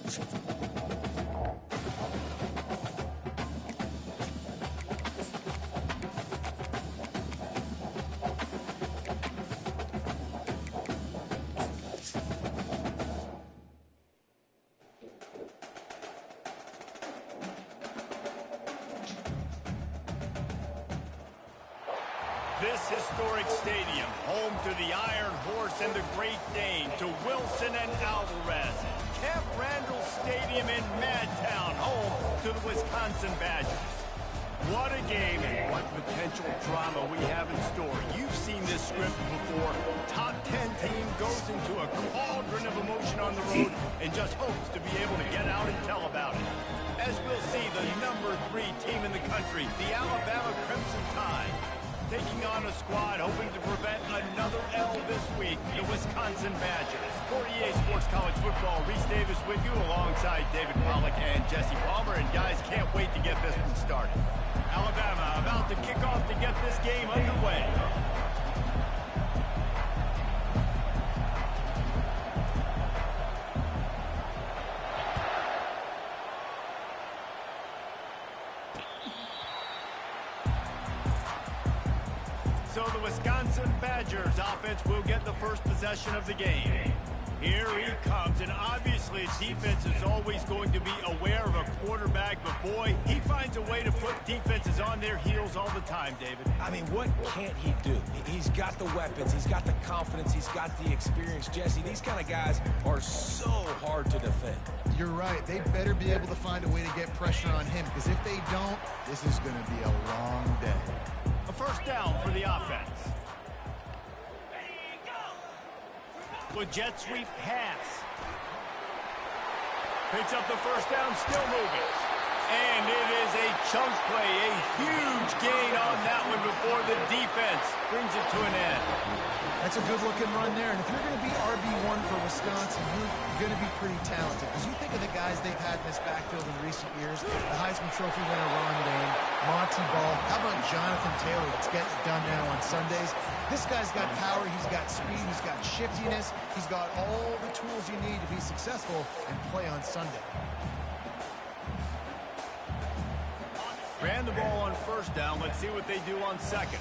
This historic stadium, home to the Iron Horse and the Great Dane, to Wilson and Alvarez. Camp Randall Stadium in Madtown, home to the Wisconsin Badgers. What a game and what potential drama we have in store. You've seen this script before. Top 10 team goes into a cauldron of emotion on the road and just hopes to be able to get out and tell about it. As we'll see, the number 3 team in the country, the Alabama Crimson Tide, taking on a squad hoping to prevent another L this week, the Wisconsin Badgers. For EA Sports College Football, Reese Davis with you alongside David Pollack and Jesse Palmer. And guys, can't wait to get this one started. Alabama about to kick off to get this game underway. So the Wisconsin Badgers offense will get the first possession of the game. Here he comes, and obviously defense is always going to be aware of a quarterback, but boy, he finds a way to put defenses on their heels all the time, David. I mean, what can't he do? He's got the weapons, he's got the confidence, he's got the experience. Jesse, these kind of guys are so hard to defend. You're right. They better be able to find a way to get pressure on him, because if they don't, this is going to be a long day. A first down for the offense. With jet sweep pass. Picks up the first down, still moving. And it is a chunk play, a huge gain on that one before the defense brings it to an end. That's a good-looking run there. And if you're going to be RB1 for Wisconsin, you're going to be pretty talented. Because you think of the guys they've had in this backfield in recent years, the Heisman Trophy winner Ron Dayne, Monty Ball. How about Jonathan Taylor that's getting it done now on Sundays? This guy's got power, he's got speed, he's got shiftiness, he's got all the tools you need to be successful and play on Sunday. Ran the ball on first down. Let's see what they do on second.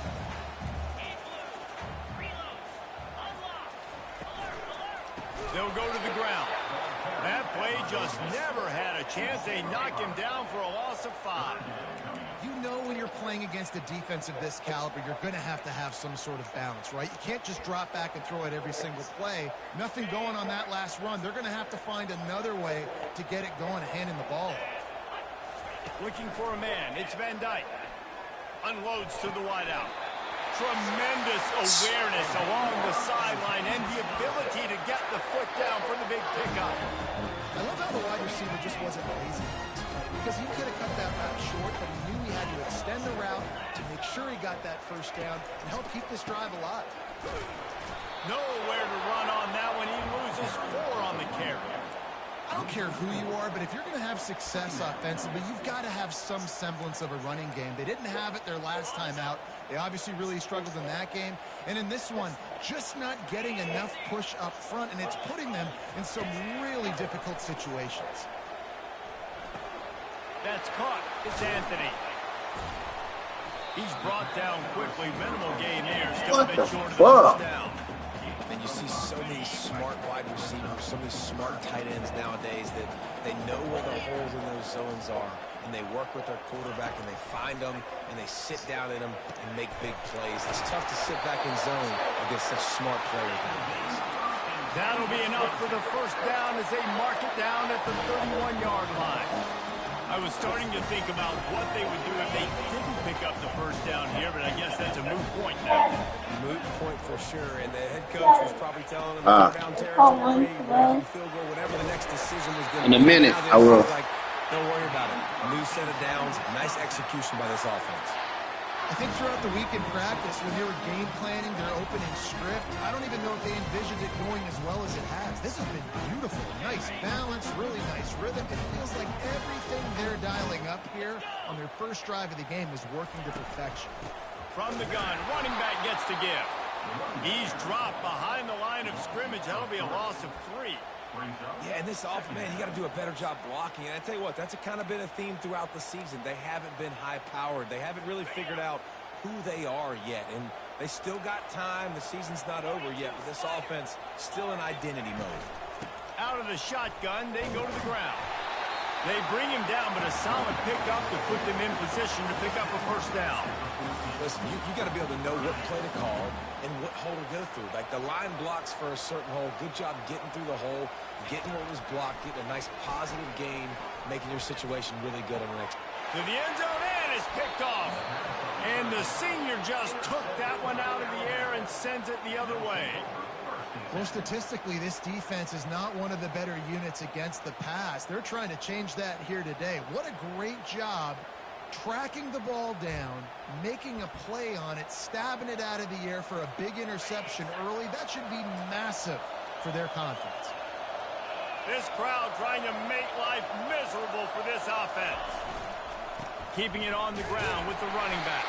They'll go to the ground. That play just never had a chance. They knock him down for a loss of 5. You know when you're playing against a defense of this caliber, you're going to have some sort of balance, right? You can't just drop back and throw it every single play. Nothing going on that last run. They're going to have to find another way to get it going and handing the ball off. Looking for a man. It's Van Dyke. Unloads to the wideout. Tremendous awareness along the sideline and the ability to get the foot down for the big pickup. I love how the wide receiver just wasn't lazy because he could have cut that route short, but he knew he had to extend the route to make sure he got that first down and help keep this drive alive. Nowhere to run on that one. He loses 4 on the carry. I don't care who you are, but if you're going to have success offensively, you've got to have some semblance of a running game. They didn't have it their last time out. They obviously really struggled in that game. And in this one, just not getting enough push up front, and it's putting them in some really difficult situations. That's caught. It's Anthony. He's brought down quickly. Minimal gain there. Still a bit short of the first down. And you see so many smart wide receivers, so many smart tight ends nowadays that they know where the holes in those zones are, and they work with their quarterback, and they find them, and they sit down in them and make big plays. It's tough to sit back in zone against such smart players nowadays. That'll be enough for the first down as they mark it down at the 31-yard line. I was starting to think about what they would do if they didn't pick up the first down here, but I guess that's a moot point now. Moot point for sure, and the head coach was probably telling them to go down territory, field goal, whatever the next decision was going to be. In a minute, I will. Like, don't worry about it. New set of downs, nice execution by this offense. I think throughout the week in practice, when they were game planning their opening script, I don't even know if they envisioned it going as well as it has. This has been beautiful. Nice balance, really nice rhythm. It feels like everything they're dialing up here on their first drive of the game is working to perfection. From the gun, running back gets to give. He's dropped behind the line of scrimmage. That'll be a loss of 3. Yeah, and this offense, man, you got to do a better job blocking. And I tell you what, that's kind of been a theme throughout the season. They haven't been high-powered. They haven't really figured out who they are yet. And they still got time. The season's not over yet, but this offense still in identity mode. Out of the shotgun, they go to the ground. They bring him down, but a solid pickup to put them in position to pick up a first down. Listen, you got to be able to know what play to call and what hole to go through. Like the line blocks for a certain hole. Good job getting through the hole, getting what was blocked, getting a nice positive gain, making your situation really good on the next. To the end zone, and it's picked off. And the senior just took that one out of the air and sends it the other way. Well, statistically, this defense is not one of the better units against the pass. They're trying to change that here today. What a great job tracking the ball down, making a play on it, stabbing it out of the air for a big interception early. That should be massive for their confidence. This crowd trying to make life miserable for this offense. Keeping it on the ground with the running back.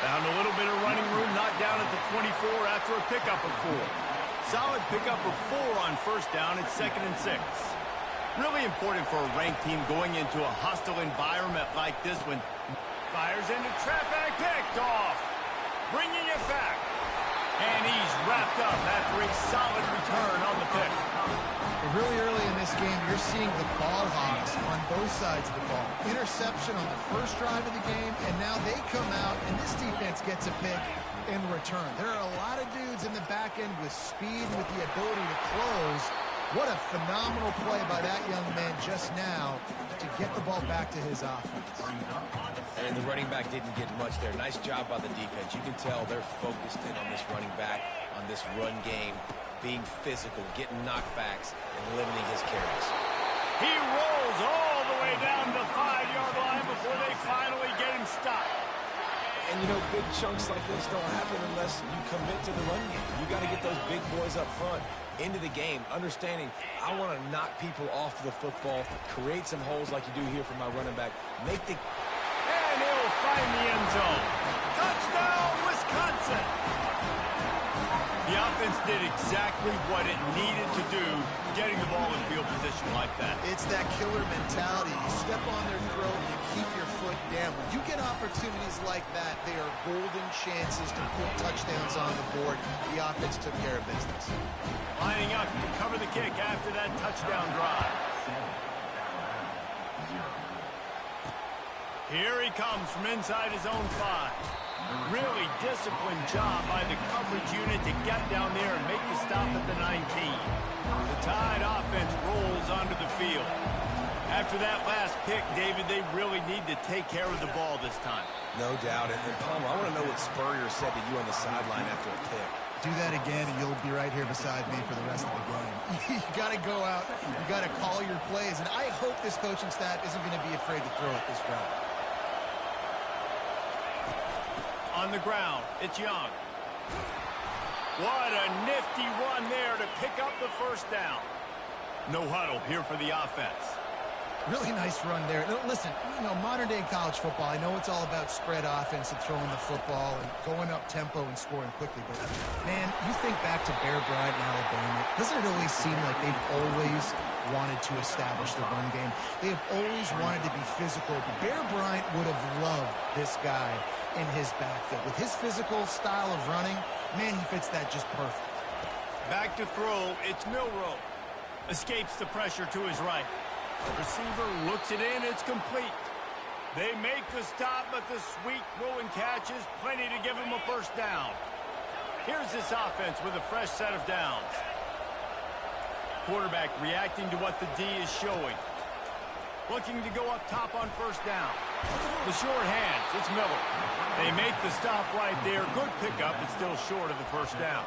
Found a little bit of running room, knocked down at the 24 after a pickup of 4. Solid pickup of 4 on first down. It's 2nd and 6. Really important for a ranked team going into a hostile environment like this one. Fires into traffic, picked off. Bringing it back. And he's wrapped up after a solid return on the pick. Really early in this game, you're seeing the ball hawks on both sides of the ball. Interception on the first drive of the game, and now they come out, and this defense gets a pick in return. There are a lot of dudes in the back end with speed, with the ability to close. What a phenomenal play by that young man just now to get the ball back to his offense. And the running back didn't get much there. Nice job by the defense. You can tell they're focused in on this running back, on this run game, being physical, getting knockbacks, and limiting his carries. He rolls all the way down the 5-yard line before they finally get him stopped. And, you know, big chunks like this don't happen unless you commit to the run game. You got to get those big boys up front into the game, understanding I want to knock people off the football, create some holes like you do here for my running back, make the... And he'll find the end zone. Touchdown, Wisconsin! The offense did exactly what it needed to do, getting the ball in field position like that. It's that killer mentality. You step on their throat and you keep your foot down. When you get opportunities like that, they are golden chances to put touchdowns on the board. The offense took care of business. Lining up to cover the kick after that touchdown drive. Here he comes from inside his own 5. Really disciplined job by the coverage unit to get down there and make the stop at the 19. The Tide offense rolls onto the field. After that last pick, David, they really need to take care of the ball this time. No doubt. And Palmer, I want to know what Spurrier said to you on the sideline after a pick. Do that again, and you'll be right here beside me for the rest of the game. You got to go out. You got to call your plays, and I hope this coaching staff isn't going to be afraid to throw it this route. On the ground, it's Young. What a nifty run there to pick up the first down. No huddle here for the offense. Really nice run there. Listen, you know, modern-day college football, I know it's all about spread offense and throwing the football and going up tempo and scoring quickly, but, man, you think back to Bear Bryant in Alabama, doesn't it always seem like they've always wanted to establish the run game? They have always wanted to be physical. Bear Bryant would have loved this guy in his backfield. With his physical style of running, man, he fits that just perfect. Back to throw, it's Milroe. Escapes the pressure to his right. Receiver looks it in, it's complete. They make the stop, but the sweet throw and catch is plenty to give him a first down. Here's this offense with a fresh set of downs. Quarterback reacting to what the D is showing. Looking to go up top on first down. The short hands, it's Miller. They make the stop right there. Good pickup, but still short of the first down.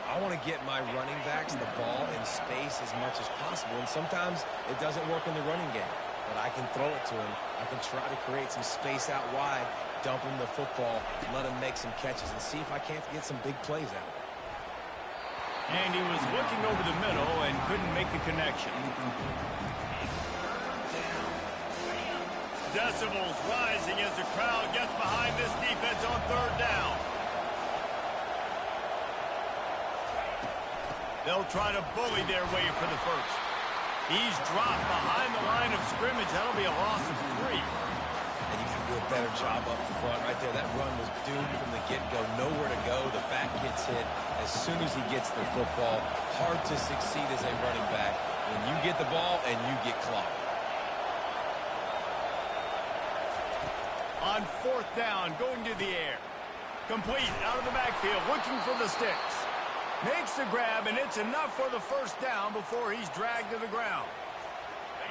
I want to get my running backs the ball in space as much as possible, and sometimes it doesn't work in the running game, but I can throw it to him. I can try to create some space out wide, dump him the football, let him make some catches, and see if I can't get some big plays out of it. And he was looking over the middle and couldn't make the connection. Decibels rising as the crowd gets behind this defense on third down. They'll try to bully their way for the first. He's dropped behind the line of scrimmage. That'll be a loss of 3. And you can do a better job up front right there. That run was doomed from the get-go. Nowhere to go. The back gets hit as soon as he gets the football. Hard to succeed as a running back when you get the ball and you get clocked. On 4th down, going to the air. Complete out of the backfield, looking for the sticks. Makes the grab, and it's enough for the first down before he's dragged to the ground.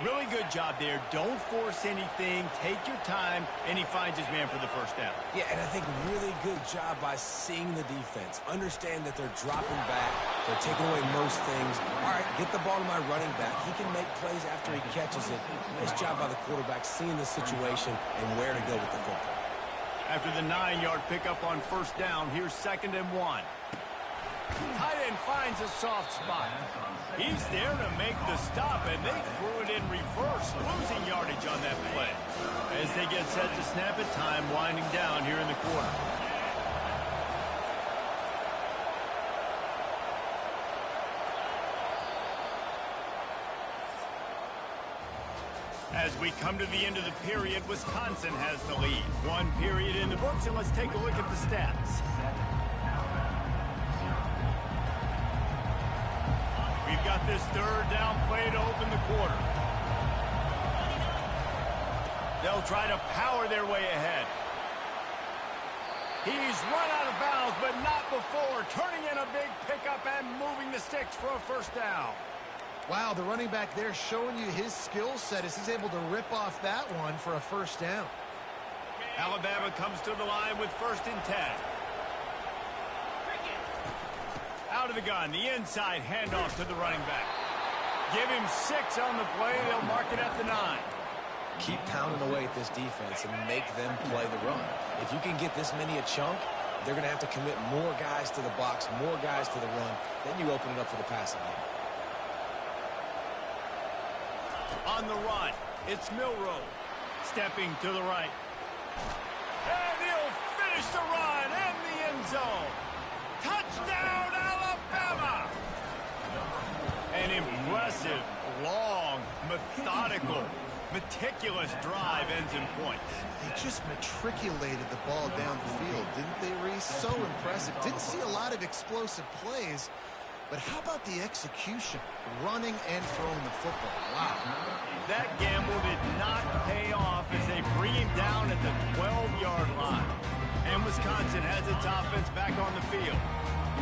Really good job there. Don't force anything. Take your time, and he finds his man for the first down. Yeah, and I think really good job by seeing the defense. Understand that they're dropping back. They're taking away most things. All right, get the ball to my running back. He can make plays after he catches it. Nice job by the quarterback seeing the situation and where to go with the football. After the 9-yard pickup on first down, here's 2nd and 1. Tight end finds a soft spot. He's there to make the stop, and they threw it in reverse, losing yardage on that play. As they get set to snap it, time winding down here in the quarter. As we come to the end of the period, Wisconsin has the lead. 1 period in the books, and let's take a look at the stats. We've got this 3rd down play to open the quarter. They'll try to power their way ahead. He's run out of bounds, but not before. Turning in a big pickup and moving the sticks for a first down. Wow, the running back there showing you his skill set as he's able to rip off that one for a first down. Alabama comes to the line with 1st and 10. Out of the gun, the inside handoff to the running back. Give him 6 on the play. They'll mark it at the 9. Keep pounding away at this defense and make them play the run. If you can get this many a chunk, they're going to have to commit more guys to the box, more guys to the run. Then you open it up for the passing game. On the run, it's Milroe. Stepping to the right. And he'll finish the run in the end zone. Touchdown, Alabama! An impressive, long, methodical, meticulous drive ends in points. They just matriculated the ball down the field, didn't they, Reese? So impressive. Didn't see a lot of explosive plays, but how about the execution? Running and throwing the football. Wow. That gamble did not pay off as they bring him down at the 12-yard line. And Wisconsin has its offense back on the field.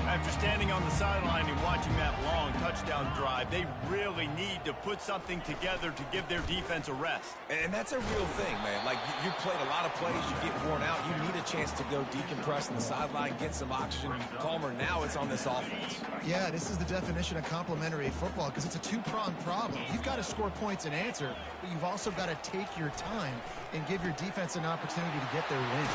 After standing on the sideline and watching that long touchdown drive, they really need to put something together to give their defense a rest. And that's a real thing, man. Like, you played a lot of plays, you get worn out, you need a chance to go decompress on the sideline, get some oxygen, calmer. Now it's on this offense. Yeah, this is the definition of complementary football because it's a two-pronged problem. You've got to score points and answer, but you've also got to take your time and give your defense an opportunity to get their win.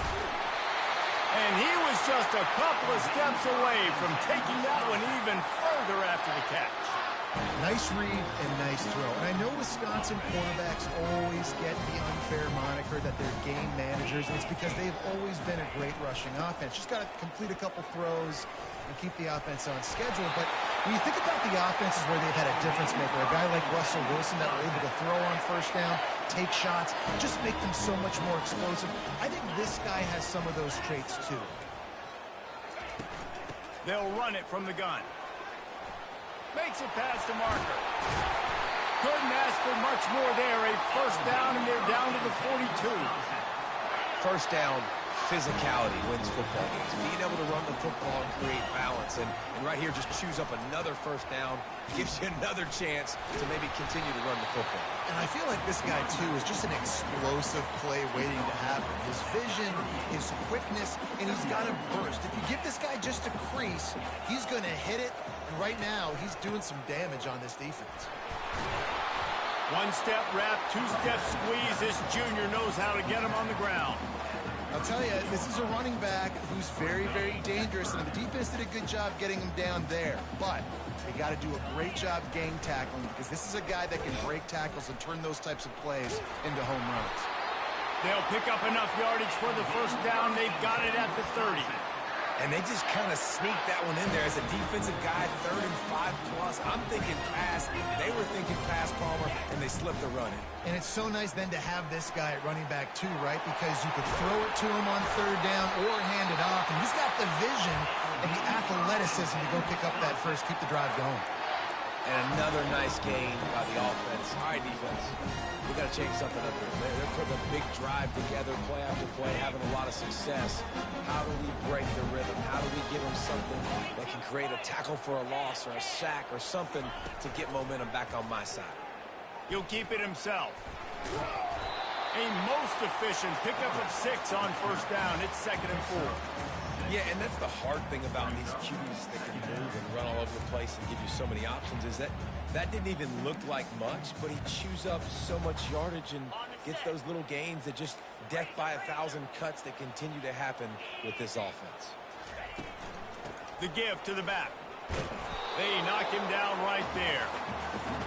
And he was just a couple of steps away from taking that one even further after the catch. Nice read and nice throw. And I know Wisconsin quarterbacks always get the unfair moniker that they're game managers, and it's because they've always been a great rushing offense. Just got to complete a couple throws and keep the offense on schedule. But when you think about the offenses where they've had a difference maker, a guy like Russell Wilson that were able to throw on first down, take shots, just make them so much more explosive. I think this guy has some of those traits too. They'll run it from the gun. Makes it past the marker. Couldn't ask for much more there. A first down, and they're down to the 42. First down, physicality wins football games. Being able to run the football and create balance. And right here, just choose up another first down. Gives you another chance to maybe continue to run the football. And I feel like this guy, too, is just an explosive play waiting to happen. His vision, his quickness, and he's got a burst. If you give this guy just a crease, he's going to hit it. And right now, he's doing some damage on this defense. One-step wrap, two-step squeeze. This junior knows how to get him on the ground. I'll tell you, this is a running back who's very, very dangerous, and the defense did a good job getting him down there. But they got to do a great job gang tackling because this is a guy that can break tackles and turn those types of plays into home runs. They'll pick up enough yardage for the first down. They've got it at the 30. And they just kind of sneaked that one in there as a defensive guy, 3rd and 5+. I'm thinking pass. They were thinking pass, Palmer, and they slipped the run in. And it's so nice then to have this guy at running back too, right? Because you could throw it to him on 3rd down or hand it off. And he's got the vision and the athleticism to go pick up that first, keep the drive going. And another nice gain by the offense. All right, defense. We got to change something up here. They're putting a big drive together, play after play, having a lot of success. How do we break the rhythm? How do we give them something that can create a tackle for a loss or a sack or something to get momentum back on my side? He'll keep it himself. A most efficient pickup of 6 on 1st down. It's 2nd and 4. Yeah, and that's the hard thing about these QBs that can move and run all over the place and give you so many options is that didn't even look like much, but he chews up so much yardage and gets those little gains that just death by 1,000 cuts that continue to happen with this offense. The give to the back. They knock him down right there.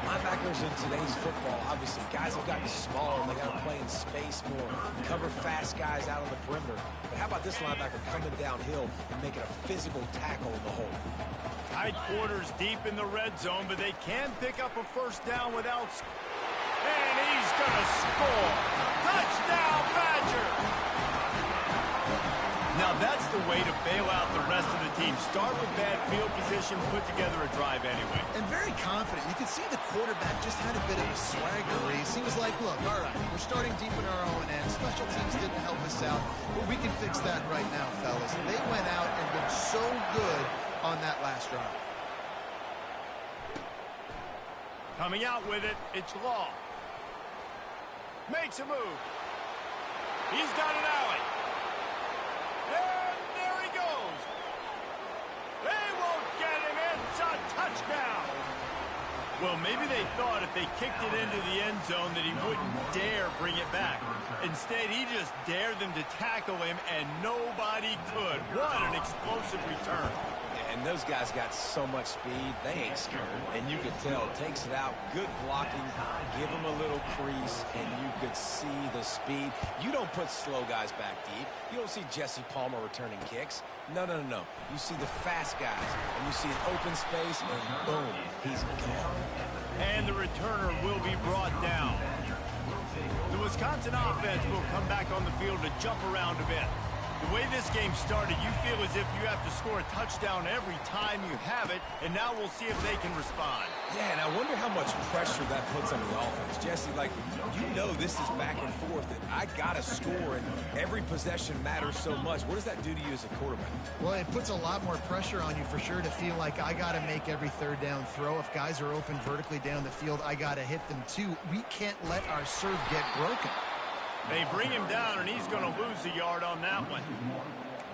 Linebackers in today's football, obviously, guys have gotten smaller and they got to play in space more, cover fast guys out on the perimeter. But how about this linebacker coming downhill and making a physical tackle in the hole? Tight quarters deep in the red zone, but they can pick up a 1st down without... And he's going to score. Touchdown, Badger! Now that's the way to bail out the rest of the team. Start with bad field position, put together a drive anyway. And very confident. You could see the quarterback just had a bit of a swagger race. He was like, look, all right, we're starting deep in our own end. Special teams didn't help us out, but we can fix that right now, fellas. And they went out and been so good on that last drive. Coming out with it, it's Law. Makes a move. He's got an alley. And there he goes. They won't get him. It's a touchdown. Well, maybe they thought if they kicked it into the end zone that he wouldn't dare bring it back. Instead, he just dared them to tackle him, and nobody could. What an explosive return. And those guys got so much speed, they ain't scared. And you could tell, takes it out, good blocking, give them a little crease, and you could see the speed. You don't put slow guys back deep. You don't see Jesse Palmer returning kicks. No. You see the fast guys, and you see an open space, and boom, he's gone. And the returner will be brought down. The Wisconsin offense will come back on the field to jump around a bit. The way this game started, you feel as if you have to score a touchdown every time you have it, and now we'll see if they can respond. Yeah, and I wonder how much pressure that puts on the offense. Jesse, like, you know this is back and forth, and I got to score, and every possession matters so much. What does that do to you as a quarterback? Well, it puts a lot more pressure on you for sure to feel like I got to make every 3rd down throw. If guys are open vertically down the field, I got to hit them too. We can't let our serve get broken. They bring him down, and he's going to lose a yard on that one.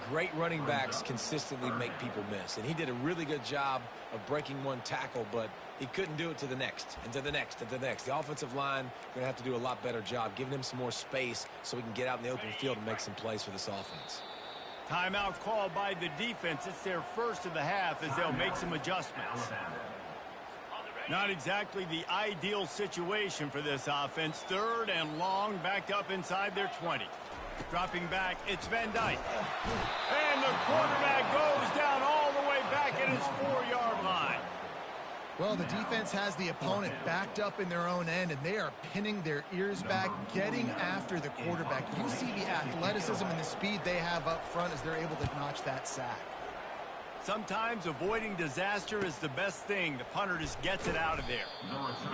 Great running backs consistently make people miss, and he did a really good job of breaking one tackle, but he couldn't do it to the next, and to the next, and to the next. The offensive line going to have to do a lot better job, giving him some more space so he can get out in the open field and make some plays for this offense. Timeout called by the defense. It's their first of the half as they'll make some adjustments. Not exactly the ideal situation for this offense. 3rd and long, backed up inside their 20. Dropping back, it's Van Dyke. And the quarterback goes down all the way back at his 4-yard line. Well, the defense has the opponent backed up in their own end, and they are pinning their ears back, getting after the quarterback. You see the athleticism and the speed they have up front as they're able to notch that sack. Sometimes avoiding disaster is the best thing. The punter just gets it out of there.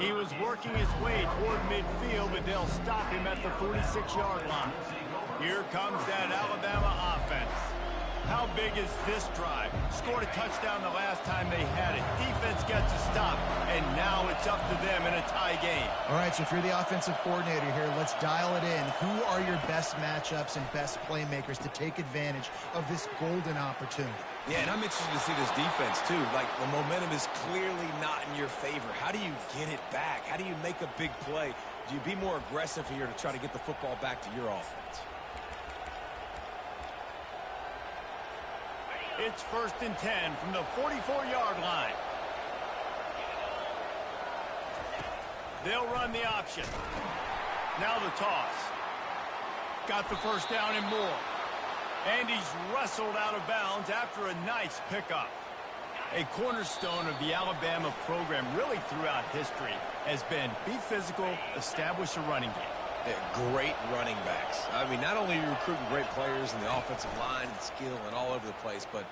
He was working his way toward midfield, but they'll stop him at the 46-yard line. Here comes that Alabama offense. How big is this drive? Scored a touchdown the last time they had it. Defense gets a stop, and now it's up to them in a tie game. All right, so if you're the offensive coordinator here, let's dial it in. Who are your best matchups and best playmakers to take advantage of this golden opportunity? Yeah, and I'm interested to see this defense, too. Like, the momentum is clearly not in your favor. How do you get it back? How do you make a big play? Do you be more aggressive here to try to get the football back to your offense? It's 1st and 10 from the 44-yard line. They'll run the option. Now the toss. Got the 1st down and more. And he's wrestled out of bounds after a nice pickup. A cornerstone of the Alabama program really throughout history has been be physical, establish a running game. They're great running backs. I mean, not only are you recruiting great players in the offensive line and skill and all over the place, but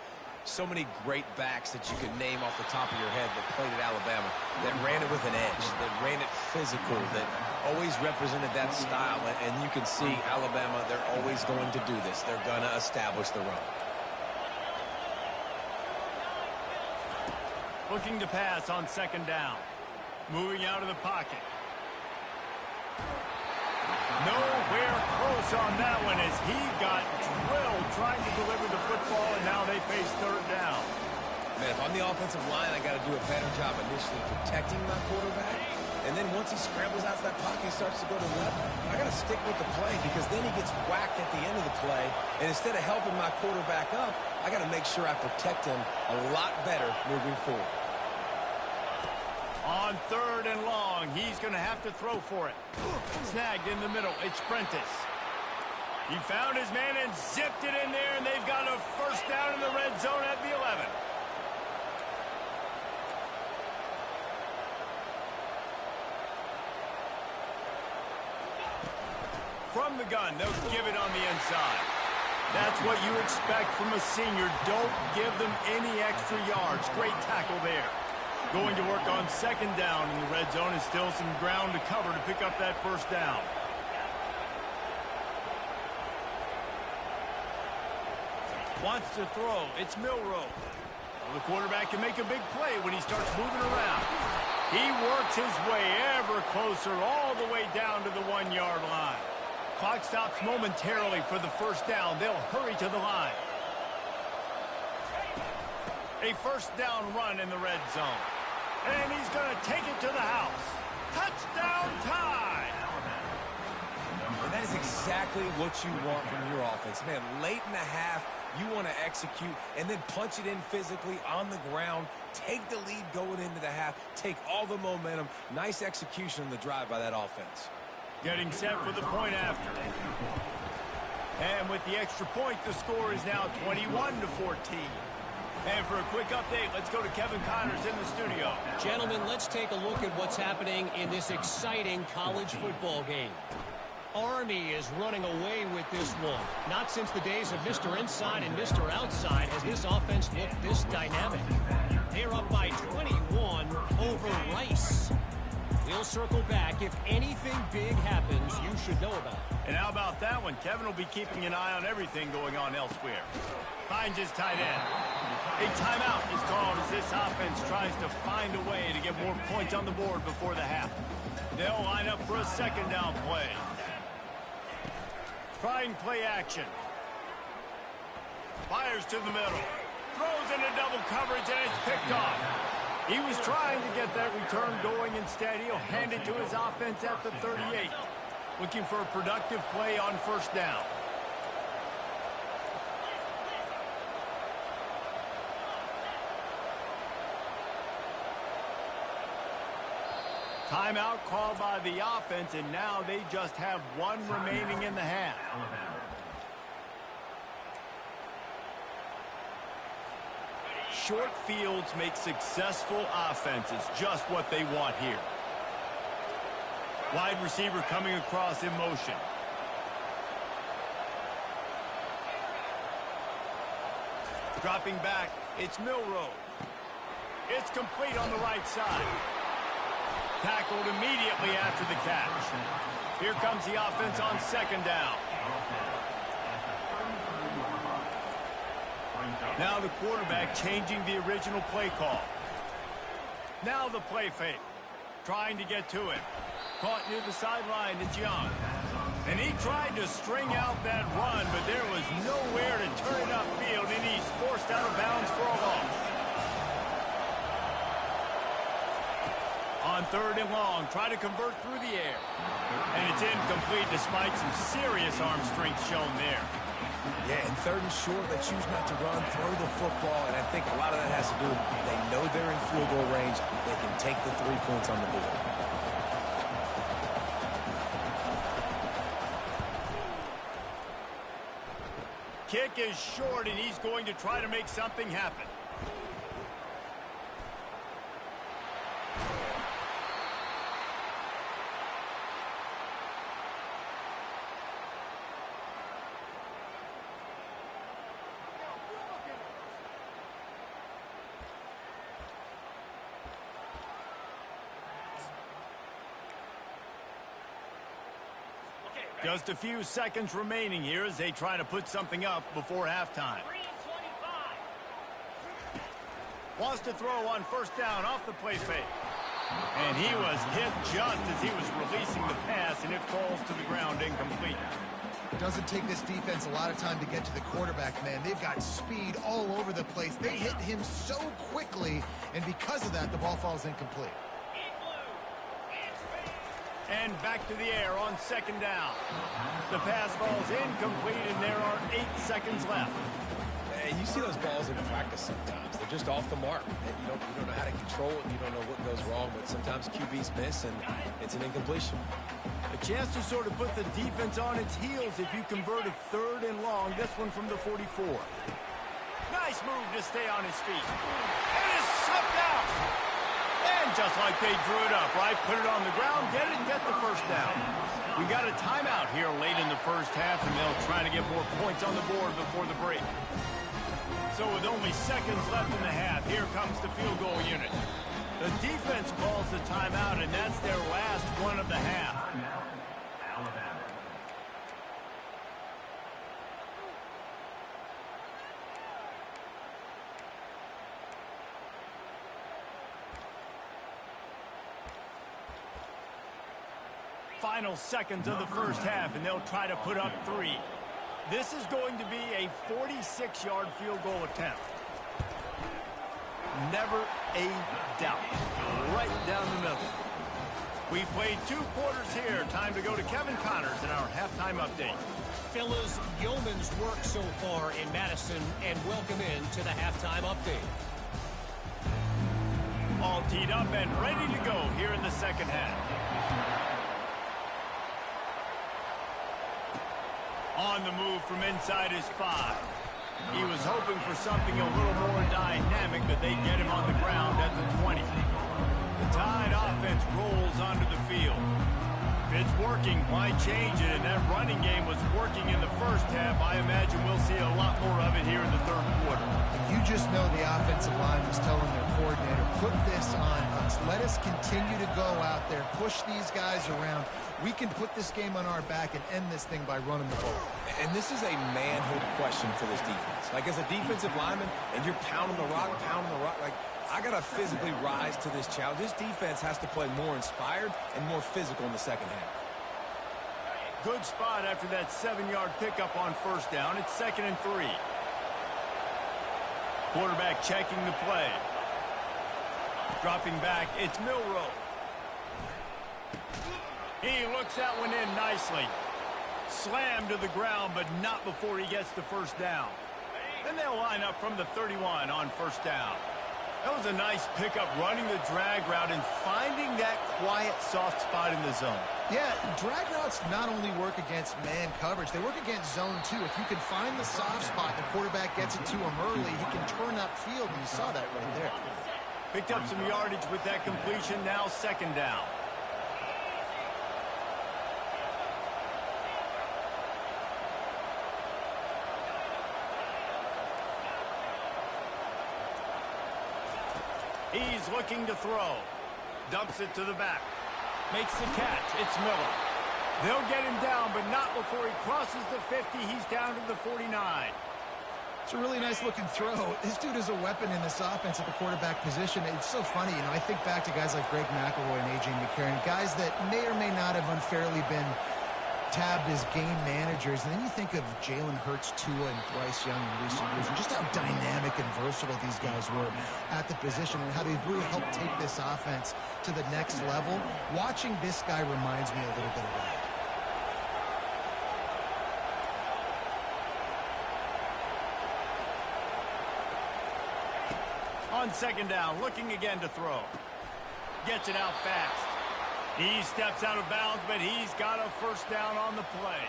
so many great backs that you can name off the top of your head that played at Alabama, that ran it with an edge, that ran it physical, that always represented that style. And you can see Alabama, they're always going to do this. They're going to establish the run. Looking to pass on second down. Moving out of the pocket. Nowhere close on that one as he got drilled trying to deliver the football, and now they face third down. Man, if I'm the offensive line, I got to do a better job initially protecting my quarterback. And then once he scrambles out of that pocket, he starts to go to the left, I got to stick with the play because then he gets whacked at the end of the play. And instead of helping my quarterback up, I got to make sure I protect him a lot better moving forward. On third and long, he's going to have to throw for it. Snagged in the middle. It's Prentice. He found his man and zipped it in there, and they've got a first down in the red zone at the 11. From the gun, they'll give it on the inside. That's what you expect from a senior. Don't give them any extra yards. Great tackle there. Going to work on second down in the red zone is still some ground to cover to pick up that first down. Wants to throw. It's Milroe. The quarterback can make a big play when he starts moving around. He works his way ever closer all the way down to the 1-yard line. Clock stops momentarily for the first down. They'll hurry to the line. A first down run in the red zone. And he's going to take it to the house. Touchdown time! And that is exactly what you want from your offense. Man, late in the half, you want to execute and then punch it in physically on the ground. Take the lead going into the half. Take all the momentum. Nice execution on the drive by that offense. Getting set for the point after. And with the extra point, the score is now 21-14. And for a quick update, let's go to Kevin Connors in the studio. Gentlemen, let's take a look at what's happening in this exciting college football game. Army is running away with this one. Not since the days of Mr. Inside and Mr. Outside has this offense looked this dynamic. They're up by 21 over Rice. We'll circle back. If anything big happens, you should know about it. And how about that one? Kevin will be keeping an eye on everything going on elsewhere. Finds his tight end. A timeout is called as this offense tries to find a way to get more points on the board before the half. They'll line up for a second down play. Trying play action. Fires to the middle. Throws into double coverage and it's picked off. He was trying to get that return going. Instead, he'll hand it to his offense at the 38. Looking for a productive play on first down. Timeout called by the offense, and now they just have one remaining in the half. Short fields make successful offenses just what they want here. Wide receiver coming across in motion. Dropping back, it's Milroe. It's complete on the right side. Tackled immediately after the catch. Here comes the offense on second down. Now the quarterback changing the original play call. Now the play fake. Trying to get to it. Caught near the sideline, it's Young. And he tried to string out that run, but there was nowhere to turn it upfield, and he's forced out of bounds for a loss. On third and long, try to convert through the air. And it's incomplete despite some serious arm strength shown there. Yeah, and third and short, they choose not to run, throw the football, and I think a lot of that has to do with they know they're in field goal range. They can take the 3 points on the board. kick is short, and he's going to try to make something happen. Just a few seconds remaining here as they try to put something up before halftime. Wants to throw on first down off the play fake. And he was hit just as he was releasing the pass, and it falls to the ground incomplete. It doesn't take this defense a lot of time to get to the quarterback, man. They've got speed all over the place. They hit him so quickly, and because of that, the ball falls incomplete. And back to the air on second down. The pass falls incomplete, and there are 8 seconds left. And you see those balls in practice sometimes. They're just off the mark. And you don't know how to control it. You don't know what goes wrong, but sometimes QBs miss, and it's an incompletion. A chance to sort of put the defense on its heels if you convert a 3rd and long. This one from the 44. Nice move to stay on his feet. And it's slipped out. And just like they drew it up, right? Put it on the ground, get the first down. We got a timeout here late in the first half, and they'll try to get more points on the board before the break. So with only seconds left in the half, here comes the field goal unit. The defense calls the timeout, and that's their last one of the half. Final seconds of the first half, and they'll try to put up 3. This is going to be a 46-yard field goal attempt. Never a doubt. Right down the middle. We played 2 quarters here. Time to go to Kevin Connors in our halftime update. Fellas, yeoman's work so far in Madison, and welcome in to the halftime update. All teed up and ready to go here in the second half. On the move from inside his 5. He was hoping for something a little more dynamic, but they get him on the ground at the 20. The Tide offense rolls onto the field. If it's working, why change it? And that running game was working in the first half. I imagine we'll see a lot more of it here in the 3rd quarter. You just know the offensive line was telling their coordinator, put this on us. Let us continue to go out there, push these guys around. We can put this game on our back and end this thing by running the ball. And this is a manhood question for this defense. Like, as a defensive lineman, and you're pounding the rock, like, I got to physically rise to this challenge. This defense has to play more inspired and more physical in the second half. Good spot after that 7-yard pickup on first down. It's 2nd and 3. Quarterback checking the play. Dropping back, it's Milroe. He looks that one in nicely. Slammed to the ground, but not before he gets the first down. Then they'll line up from the 31 on first down. That was a nice pickup, running the drag route and finding that quiet, soft spot in the zone. Yeah, drag routes not only work against man coverage, they work against zone too. If you can find the soft spot, the quarterback gets it to him early, he can turn upfield, and you saw that right there. Picked up some yardage with that completion, now 2nd down. He's looking to throw. Dumps it to the back. Makes the catch. It's Miller. They'll get him down, but not before he crosses the 50. He's down to the 49. It's a really nice-looking throw. This dude is a weapon in this offense at the quarterback position. It's so funny, you know, I think back to guys like Greg McElroy and A.J. McCarron, guys that may or may not have unfairly been tabbed as game managers, and then you think of Jalen Hurts, Tua, and Bryce Young in recent years, and just how dynamic and versatile these guys were at the position and how they've really helped take this offense to the next level. Watching this guy reminds me a little bit of that. On 2nd down, looking again to throw. Gets it out fast. He steps out of bounds, but he's got a first down on the play.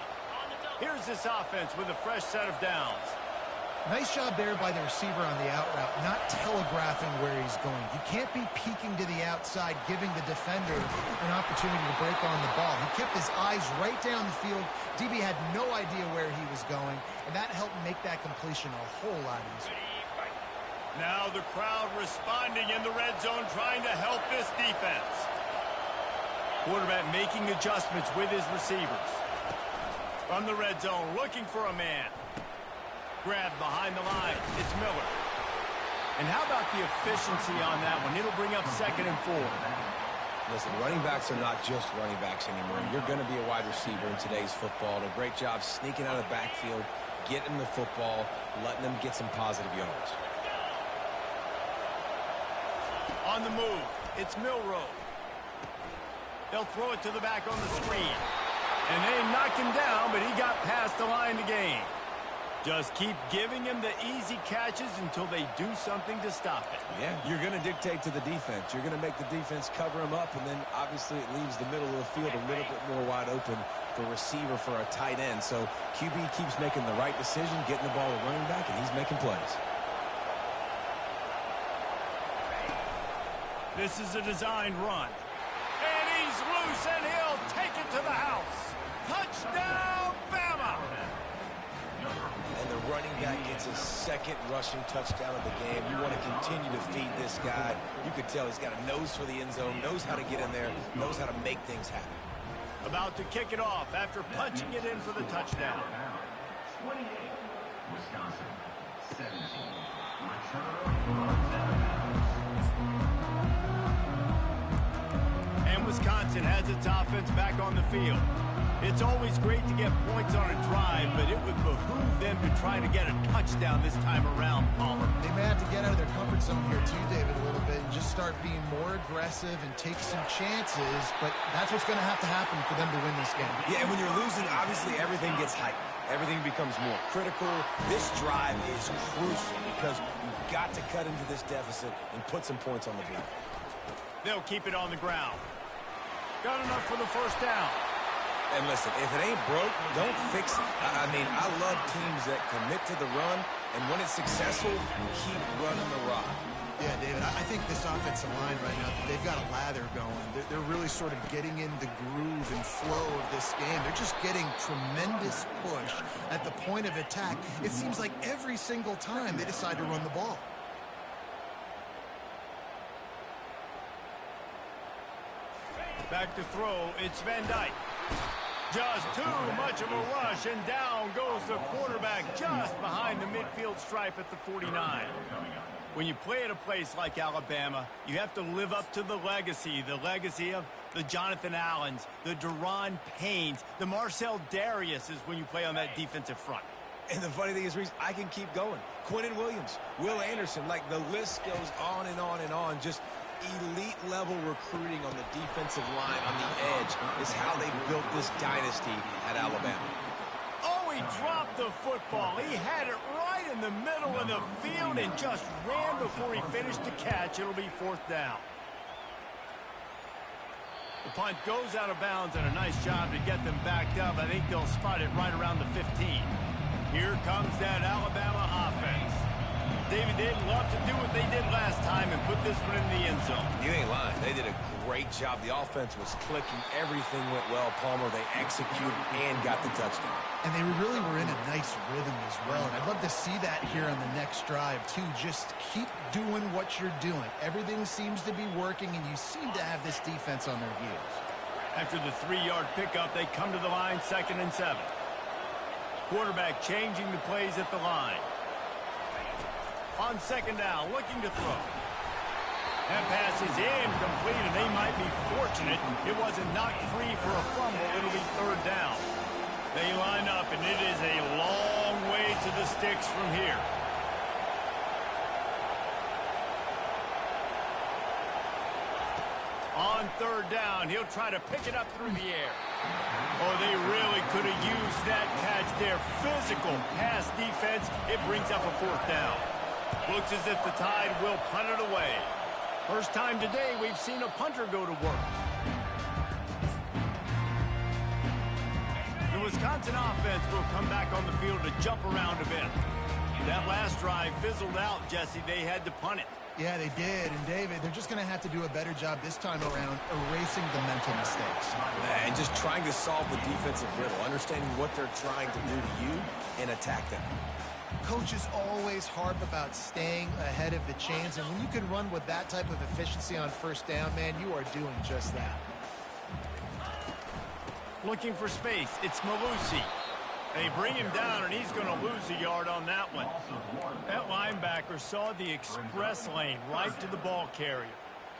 Here's this offense with a fresh set of downs. Nice job there by the receiver on the out route, not telegraphing where he's going. You can't be peeking to the outside, giving the defender an opportunity to break on the ball. He kept his eyes right down the field. DB had no idea where he was going, and that helped make that completion a whole lot easier. Now the crowd responding in the red zone, trying to help this defense. Quarterback making adjustments with his receivers. From the red zone, looking for a man. Grab behind the line. It's Miller. And how about the efficiency on that one? It'll bring up 2nd and 4. Listen, running backs are not just running backs anymore. You're going to be a wide receiver in today's football. A great job sneaking out of the backfield, getting the football, letting them get some positive yards. On the move, it's Milroe. They'll throw it to the back on the screen. And they knocked him down, but he got past the line to gain. Just keep giving him the easy catches until they do something to stop it. Yeah, you're going to dictate to the defense. You're going to make the defense cover him up, and then obviously it leaves the middle of the field a little bit more wide open for receiver for a tight end. So QB keeps making the right decision, getting the ball to running back, and he's making plays. This is a designed run. And he's loose, and he'll take it to the house. Touchdown, Bama! And the running back gets his 2nd rushing touchdown of the game. You want to continue to feed this guy. You could tell he's got a nose for the end zone, knows how to get in there, knows how to make things happen. About to kick it off after punching it in for the touchdown. 28, Wisconsin, 17. And Wisconsin has its offense back on the field. It's always great to get points on a drive, but it would behoove them to try to get a touchdown this time around, Palmer. They may have to get out of their comfort zone here too, David, a little bit, and just start being more aggressive and take some chances, but that's what's going to happen for them to win this game. Yeah, and when you're losing, obviously everything gets heightened. Everything becomes more critical. This drive is crucial because you've got to cut into this deficit and put some points on the board. They'll keep it on the ground. Got enough for the first down. And listen, if it ain't broke, don't fix it. I mean, I love teams that commit to the run, and when it's successful, keep running the rock. Yeah, David, I think this offensive line right now, they've got a lather going. They're really sort of getting in the groove and flow of this game. They're just getting tremendous push at the point of attack. It seems like every single time they decide to run the ball. Back to throw, it's Van Dyke. Just too much of a rush, and down goes the quarterback just behind the midfield stripe at the 49. When you play at a place like Alabama, you have to live up to the legacy of the Jonathan Allens, the Deron Paynes, the Marcel Dariuses when you play on that defensive front. And the funny thing is, Reese, I can keep going. Quentin Williams, Will Anderson, like the list goes on and on and on. Just elite-level recruiting on the defensive line on the edge is how they built this dynasty at Alabama. Oh, he dropped the football. He had it right in the middle of the field and just ran before he finished the catch. It'll be 4th down. The punt goes out of bounds, and a nice job to get them backed up. I think they'll spot it right around the 15. Here comes that Alabama offense. David, they'd love to do what they did last time and put this one in the end zone. You ain't lying. They did a great job. The offense was clicking. Everything went well. Palmer, they executed and got the touchdown. And they really were in a nice rhythm as well. And I'd love to see that here on the next drive, too. Just keep doing what you're doing. Everything seems to be working, and you seem to have this defense on their heels. After the 3-yard pickup, they come to the line, 2nd and 7. Quarterback changing the plays at the line. On 2nd down, looking to throw. That pass is incomplete, and they might be fortunate it wasn't knocked free for a fumble. It'll be 3rd down. They line up, and it is a long way to the sticks from here. On 3rd down, he'll try to pick it up through the air. Oh, they really could have used that catch there. Physical pass defense. It brings up a 4th down. Looks as if the Tide will punt it away. First time today we've seen a punter go to work. New Wisconsin offense will come back on the field to jump around a bit. That last drive fizzled out, Jesse. They had to punt it. Yeah, they did. And, David, they're just going to have to do a better job this time around erasing the mental mistakes. And just trying to solve the defensive riddle, understanding what they're trying to do to you and attack them. Coaches always harp about staying ahead of the chains, and when you can run with that type of efficiency on first down, man, you are doing just that. Looking for space. It's Malusi. They bring him down, and he's going to lose a yard on that one. That linebacker saw the express lane right to the ball carrier.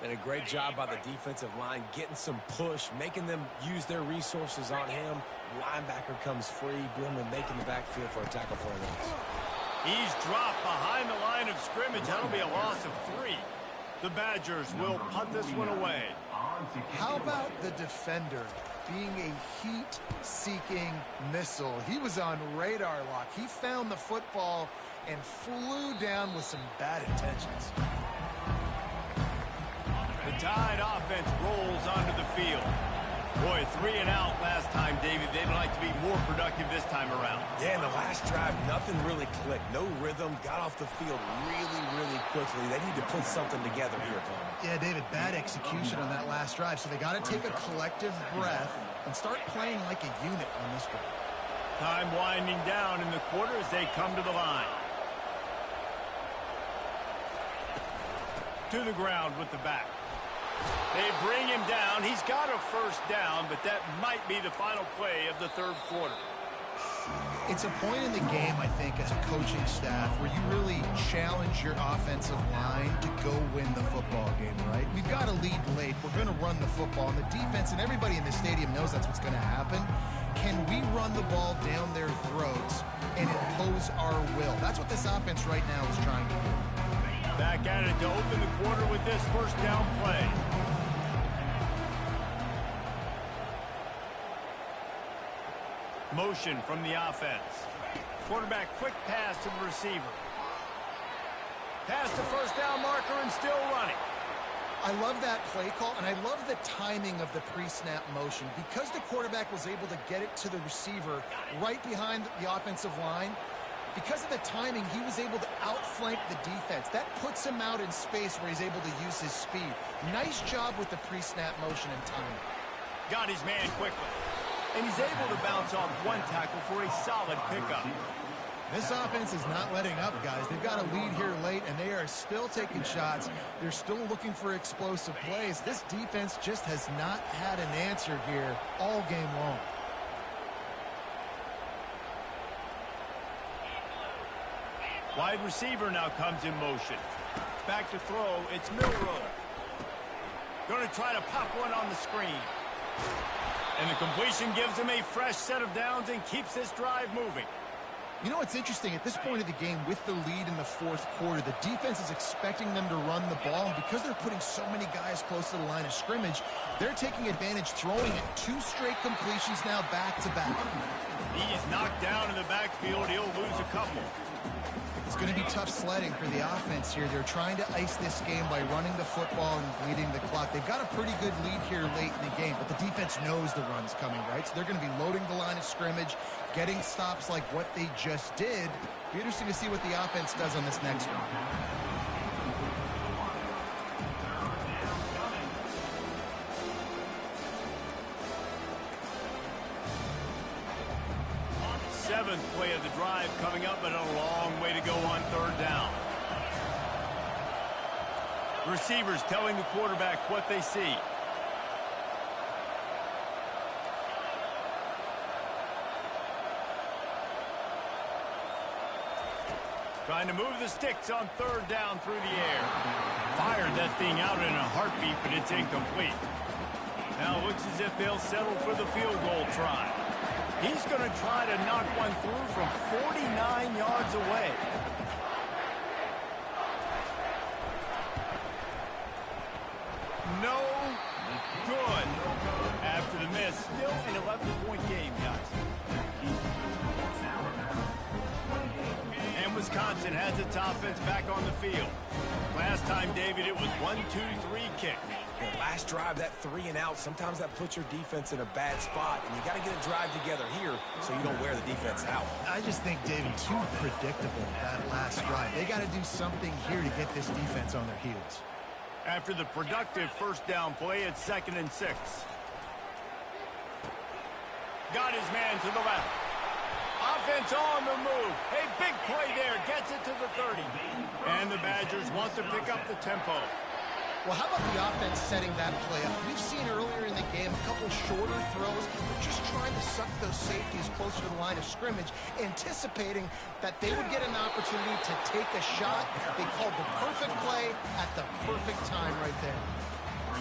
And a great job by the defensive line, getting some push, making them use their resources on him. Linebacker comes free, Billman making the backfield for a tackle for a loss. He's dropped behind the line of scrimmage. That'll be a loss of 3. The Badgers will punt this one away. How about the defender being a heat-seeking missile? He was on radar lock. He found the football and flew down with some bad intentions. The Tide offense rolls onto the field. Boy, 3 and out last time, David. They'd like to be more productive this time around. Yeah, in the last drive, nothing really clicked. No rhythm, got off the field really quickly. They need to put something together here, Tom. Yeah, David, bad execution on that last drive, so they got to take a collective breath and start playing like a unit on this drive. Time winding down in the quarter as they come to the line. To the ground with the back. They bring him down. He's got a first down, but that might be the final play of the third quarter. It's a point in the game, I think, as a coaching staff where you really challenge your offensive line to go win the football game, right? We've got to lead late. We're going to run the football, and the defense and everybody in the stadium knows that's what's going to happen. Can we run the ball down their throats and impose our will? That's what this offense right now is trying to do. Back at it to open the quarter with this first down play. Motion from the offense. Quarterback quick pass to the receiver. Pass the first down marker and still running. I love that play call, and I love the timing of the pre-snap motion. Because the quarterback was able to get it to the receiver right behind the offensive line, because of the timing, he was able to outflank the defense. That puts him out in space where he's able to use his speed. Nice job with the pre-snap motion and timing. Got his man quickly. And he's able to bounce off one tackle for a solid pickup. This offense is not letting up, guys. They've got a lead here late, and they are still taking shots. They're still looking for explosive plays. This defense just has not had an answer here all game long. Wide receiver now comes in motion. Back to throw, it's Milroe. Going to try to pop one on the screen. And the completion gives him a fresh set of downs and keeps this drive moving. You know what's interesting? At this point of the game, with the lead in the fourth quarter, the defense is expecting them to run the ball. And because they're putting so many guys close to the line of scrimmage, they're taking advantage, throwing it. 2 straight completions now back-to-back. He's knocked down in the backfield. He'll lose a couple. It's going to be tough sledding for the offense here. They're trying to ice this game by running the football and bleeding the clock. They've got a pretty good lead here late in the game, but the defense knows the run's coming, right? So they're going to be loading the line of scrimmage, getting stops like what they just did. Be interesting to see what the offense does on this next one. Seventh play of the drive coming up, but a long way to go on third down. Receivers telling the quarterback what they see. Trying to move the sticks on third down through the air. Fired that thing out in a heartbeat, but it's incomplete. Now it looks as if they'll settle for the field goal try. He's going to try to knock one through from 49 yards away. No good. After the miss, still an 11-point game, guys. And Wisconsin has its offense back on the field. Last time, David, it was 1-2-3 kick. The last drive, that 3 and out, sometimes that puts your defense in a bad spot, and you got to get a drive together here so you don't wear the defense out. I just think, David, too predictable, that last drive. They got to do something here to get this defense on their heels. After the productive first down play, it's 2nd and 6. Got his man to the left. Offense on the move. A big play there. Gets it to the 30. And the Badgers want to pick up the tempo. Well, how about the offense setting that play up? We've seen earlier in the game a couple shorter throws. They're just trying to suck those safeties closer to the line of scrimmage, anticipating that they would get an opportunity to take a shot. They called the perfect play at the perfect time right there.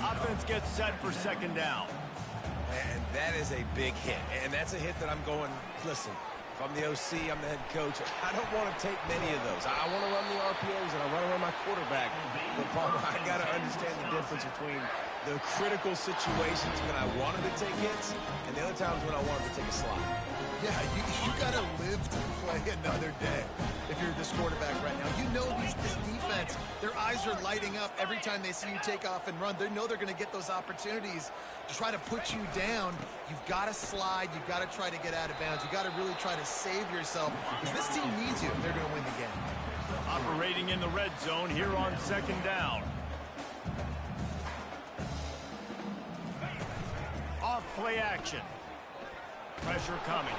Offense gets set for 2nd down. And that is a big hit. And that's a hit that I'm going, listen, if I'm the OC, I'm the head coach, I don't want to take many of those. I want to run the RPOs and I want to run my quarterback. But, Palmer, I got to understand the difference between the critical situations when I wanted to take hits and the other times when I wanted to take a slide. Yeah, you got to live to play another day if you're this quarterback right now. You know this defense, their eyes are lighting up every time they see you take off and run. They know they're going to get those opportunities to try to put you down. You've got to slide. You've got to try to get out of bounds. You've got to really try to save yourself because this team needs you if they're going to win the game. Operating in the red zone here on 2nd down. Off play action. Pressure coming.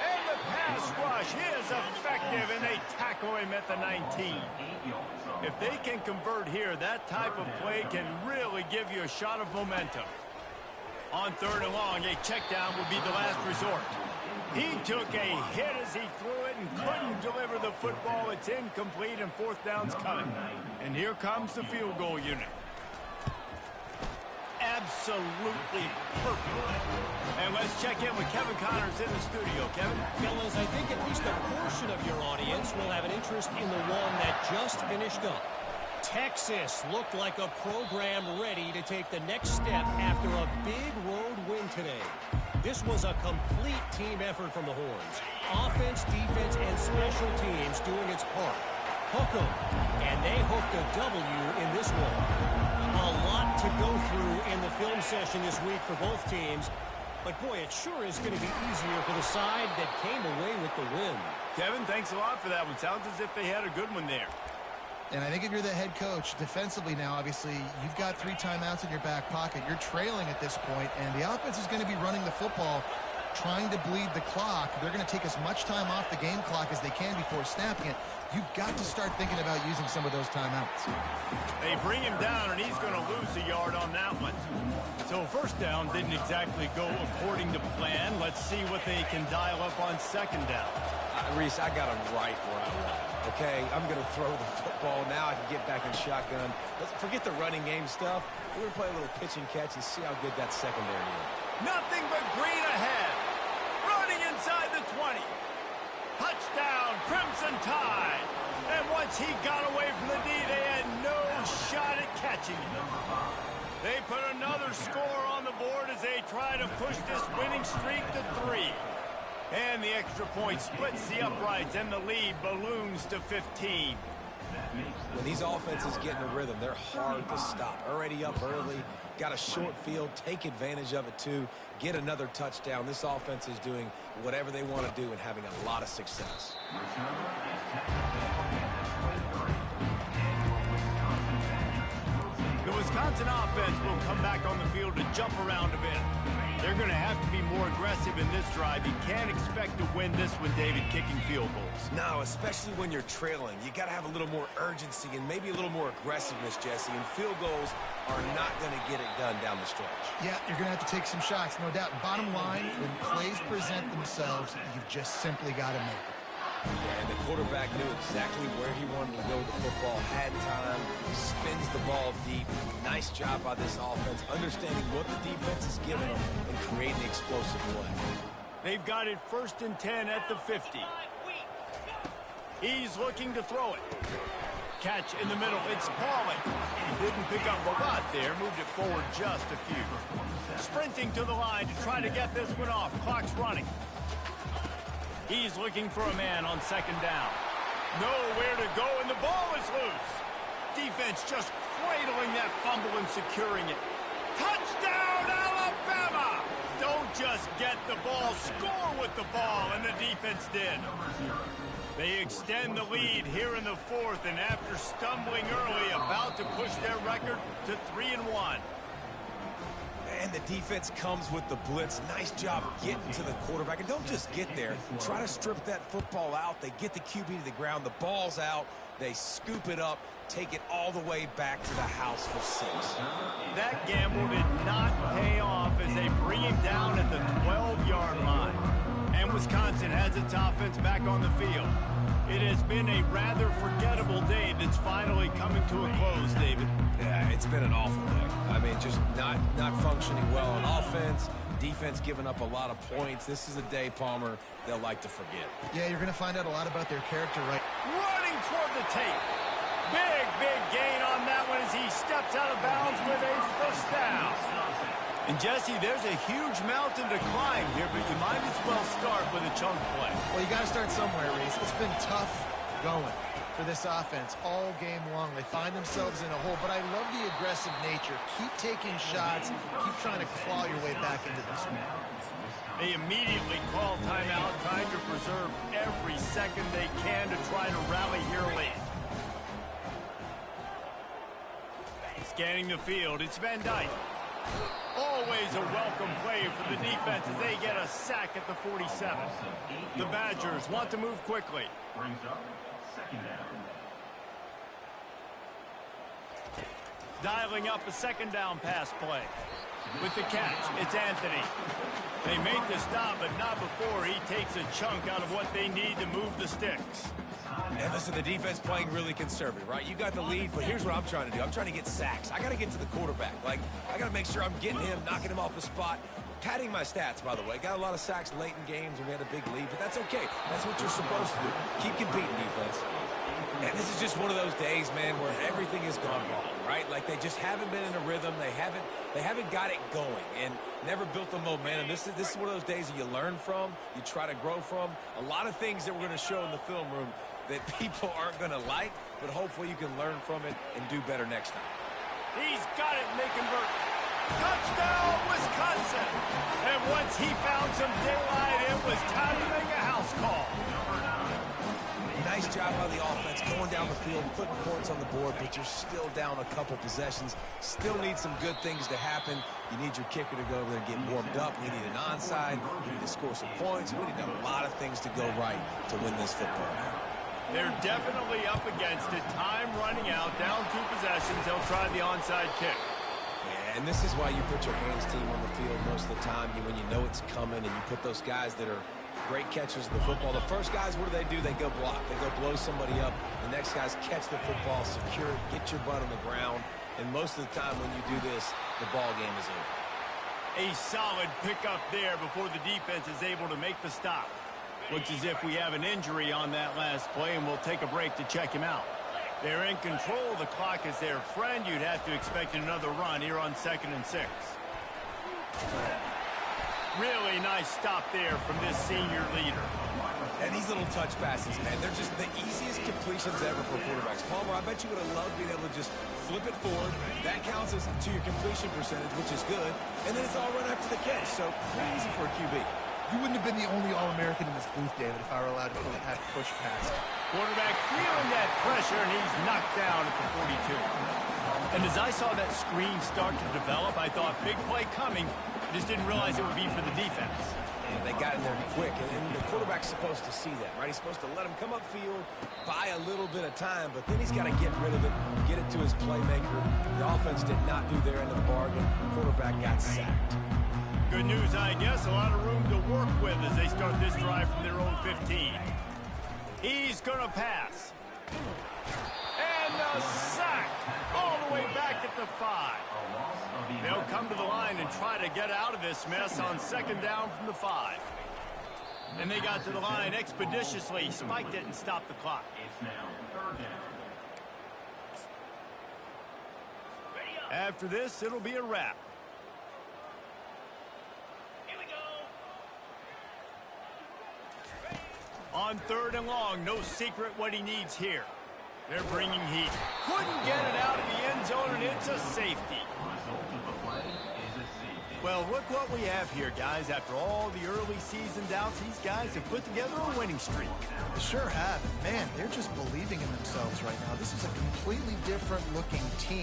And the pass rush is effective, and they tackle him at the 19. If they can convert here, that type of play can really give you a shot of momentum. On 3rd and long, a check down would be the last resort. He took a hit as he threw it and couldn't deliver the football. It's incomplete, and 4th down's coming. And here comes the field goal unit. Absolutely perfect. And let's check in with Kevin Connors in the studio. Kevin? Fellas, I think at least a portion of your audience will have an interest in the one that just finished up. Texas looked like a program ready to take the next step after a big road win today. This was a complete team effort from the Horns. Offense, defense, and special teams doing its part. Hook 'em, and they hooked a W in this one. A lot to go through in the film session this week for both teams. But, boy, it sure is going to be easier for the side that came away with the win. Kevin, thanks a lot for that one. Sounds as if they had a good one there. And I think if you're the head coach, defensively now, obviously, you've got 3 timeouts in your back pocket. You're trailing at this point, and the offense is going to be running the football, trying to bleed the clock. They're going to take as much time off the game clock as they can before snapping it. You've got to start thinking about using some of those timeouts. They bring him down, and he's going to lose a yard on that one. So 1st down didn't exactly go according to plan. Let's see what they can dial up on 2nd down. Reese, I got him right where I want him. Okay, I'm going to throw the football. Now I can get back in shotgun. Let's forget the running game stuff. We're going to play a little pitch and catch and see how good that secondary is. Nothing but green ahead. Running inside the 20. Touchdown, Crimson Tide. And once he got away from the D, they had no shot at catching him. They put another score on the board as they try to push this winning streak to 3. And the extra point splits the uprights, and the lead balloons to 15. When these offenses get in a rhythm, they're hard to stop. Already up early, got a short field, take advantage of it too, get another touchdown. This offense is doing whatever they want to do and having a lot of success. The Wisconsin offense will come back on the field to jump around a bit. They're going to have to be more aggressive in this drive. You can't expect to win this one, David, kicking field goals. No, especially when you're trailing. You got to have a little more urgency and maybe a little more aggressiveness, Jesse. And field goals are not going to get it done down the stretch. Yeah, you're going to have to take some shots, no doubt. Bottom line, when plays present themselves, you've just simply got to make it. Yeah, and the quarterback knew exactly where he wanted to go with the football, had time, spins the ball deep. Nice job by this offense, understanding what the defense is giving them and creating the explosive play. They've got it 1st and 10 at the 50. He's looking to throw it. Catch in the middle. It's Pauly. He didn't pick up a lot there. Moved it forward just a few. Sprinting to the line to try to get this one off. Clock's running. He's looking for a man on 2nd down. Nowhere to go, and the ball is loose. Defense just cradling that fumble and securing it. Touchdown, Alabama! Don't just get the ball, score with the ball, and the defense did. They extend the lead here in the fourth, and after stumbling early, about to push their record to 3-1. And the defense comes with the blitz. Nice job getting to the quarterback. And don't just get there. Try to strip that football out. They get the QB to the ground. The ball's out. They scoop it up, take it all the way back to the house for 6. That gamble did not pay off as they bring him down at the 12-yard line. And Wisconsin has its offense back on the field. It has been a rather forgettable day that's finally coming to a close, David. Yeah, it's been an awful day. I mean, just not functioning well on offense. Defense giving up a lot of points. This is a day, Palmer, they'll like to forget. Yeah, you're going to find out a lot about their character, right? Running toward the tape. Big gain on that one as he steps out of bounds with a first down. And, Jesse, there's a huge mountain to climb here, but you might as well start with a chunk play. Well, you got to start somewhere, Reese. It's been tough going for this offense all game long. They find themselves in a hole, but I love the aggressive nature. Keep taking shots. Keep trying to claw your way back into this one. They immediately call timeout, trying to preserve every second they can to try to rally here late. Scanning the field, it's Van Dyke. Always a welcome play for the defense as they get a sack at the 47. The Badgers want to move quickly. Brings up second down. Dialing up a second down pass play. With the catch, it's Anthony. They make the stop, but not before he takes a chunk out of what they need to move the sticks. And listen, the defense playing really conservative, right? You got the lead, but here's what I'm trying to do. I'm trying to get sacks. I got to get to the quarterback. Like, I got to make sure I'm getting him, knocking him off the spot. Padding my stats, by the way. Got a lot of sacks late in games when we had a big lead, but that's okay. That's what you're supposed to do. Keep competing, defense. And this is just one of those days, man, where everything has gone wrong, right? Like, they just haven't been in a rhythm. They haven't got it going and never built the momentum. This is one of those days that you learn from, you try to grow from. A lot of things that we're going to show in the film room that people aren't going to like, but hopefully you can learn from it and do better next time. He's got it, and they convert. Touchdown, Wisconsin! And once he found some daylight, it was time to make a house call. Nice job by the offense, going down the field, putting points on the board, but you're still down a couple possessions. Still need some good things to happen. You need your kicker to go over there and get warmed up. You need an onside. You need to score some points. We need a lot of things to go right to win this football game. They're definitely up against it. Time running out, down 2 possessions. They'll try the onside kick. Yeah, and this is why you put your hands team on the field most of the time when you know it's coming, and you put those guys that are great catchers of the football. The first guys, what do? They go block. They go blow somebody up. The next guys catch the football, secure it, get your butt on the ground. And most of the time when you do this, the ball game is over. A solid pickup there before the defense is able to make the stop. Looks as if we have an injury on that last play, and we'll take a break to check him out. They're in control. The clock is their friend. You'd have to expect another run here on 2nd and 6. Really nice stop there from this senior leader. And these little touch passes, man, they're just the easiest completions ever for quarterbacks. Palmer, I bet you would have loved being able to just flip it forward. That counts as to your completion percentage, which is good. And then it's all run after the catch, so pretty easy for a QB. You wouldn't have been the only All-American in this booth, David, if I were allowed to have push past. Quarterback feeling that pressure, and he's knocked down at the 42. And as I saw that screen start to develop, I thought big play coming. I just didn't realize it would be for the defense. And they got in there quick, and the quarterback's supposed to see that, right? He's supposed to let him come upfield, buy a little bit of time, but then he's got to get rid of it, get it to his playmaker. The offense did not do their end of the bargain. Quarterback got sacked. Good news, I guess. A lot of room to work with as they start this drive from their own 15. He's going to pass. And a sack all the way back at the 5. They'll come to the line and try to get out of this mess on 2nd down from the 5. And they got to the line expeditiously, spiked it, and stopped the clock. It's now 3rd down. After this, it'll be a wrap. On 3rd and long, no secret what he needs here. They're bringing heat. Couldn't get it out of the end zone, and it's a safety. Result of the play is a safety. Well, look what we have here, guys. After all the early season doubts, these guys have put together a winning streak. They sure have. Man, they're just believing in themselves right now. This is a completely different looking team.